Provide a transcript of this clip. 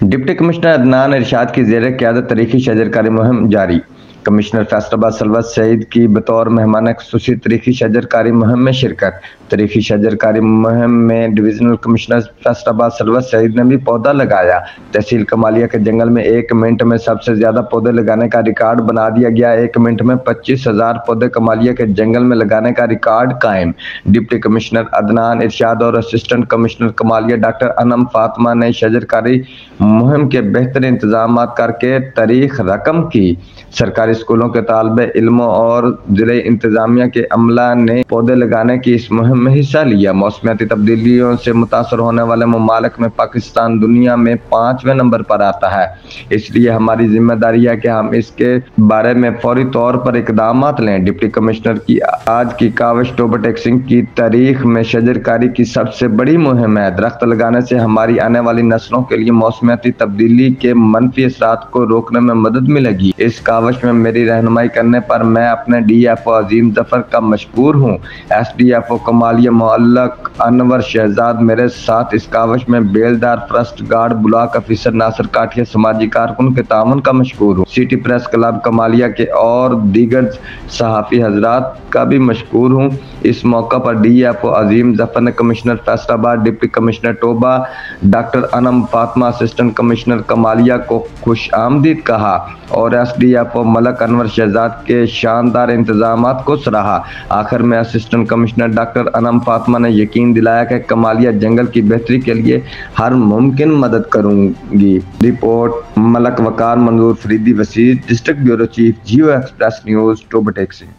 Deputy commissioner Adnan इरशाद की ज़ेर क़यादत तरीक़ी शजरकारी मुहिम जारी। कमिश्नर फैसलाबाद सलवत सईद की बतौर मेहमान ख़ुसूसी तरीक़ी शजरकारी मुहिम में शिरकत। तरीक़ी शजरकारी मुहिम में डिवीजनल कमिश्नर फैसलाबाद सलवत सईद ने भी पौधा लगाया। तहसील कमालिया के जंगल में 1 मिनट में सबसे ज्यादा पौधे लगाने का रिकॉर्ड बना दिया गया। 1 मिनट में 25,000 पौधे कमालिया के जंगल में लगाने का रिकॉर्ड कायम। डिप्टी कमिश्नर अदनान इरशाद और assistant commissioner Kamalia doctor Anam Fatima ने शजरकारी मुहिम के बेहतर इंतजाम करके तारीख रकम की। सरकारी स्कूलों के तालिबे इल्मों और जिले इंतजामिया के अमला ने पौधे लगाने की इस मुहिम में हिस्सा लिया। मौसमियाती तब्दीलियों से मुतासर होने वाले ममालिक में पाकिस्तान दुनिया में 5वें नंबर पर आता है, इसलिए हमारी जिम्मेदारी है कि हम इसके बारे में फौरी तौर पर इकदाम लें। डिप्टी कमिश्नर की आज की काविश टोबा-टेक्सिंग की तारीख में शजरकारी की सबसे बड़ी मुहिम है। दरख्त लगाने से हमारी आने वाली नस्लों के लिए मौसमियाती तब्दीली के मनफी असरात को रोकने में मदद मिलेगी। इस काविश में मेरी रहनुमाई करने पर मैं अपने DFO अजीम जफर का मशकूर हूँ। SDFO कमालिया मोहल्लक अनवर शहजाद मेरे साथ इस काविश में बेलदार, first guard, block officer Nasir Kathia, समाजी कारकुन के ताउन का मशकूर हूँ। सिटी प्रेस क्लब कमालिया के और दीगर सहाफ़ी हजरात का भी मशकूर हूँ। इस मौका पर DFO अजीम जफर ने commissioner Faisalabad, deputy commissioner Toba doctor Anam Fatima, assistant commissioner Kamalia को खुश आमदीद कहा और SDFO मलक अनवर शहजाद के शानदार इंतजामात को सराहा। आखिर में assistant commissioner doctor Anam Fatima ने यकीन दिलाया कि कमालिया जंगल की बेहतरी के लिए हर मुमकिन मदद करूंगी। रिपोर्ट मलक वकार मंजूर Faridi Wasir, district bureau chief, जियो एक्सप्रेस न्यूज़, टोबा-टेक्सिंग।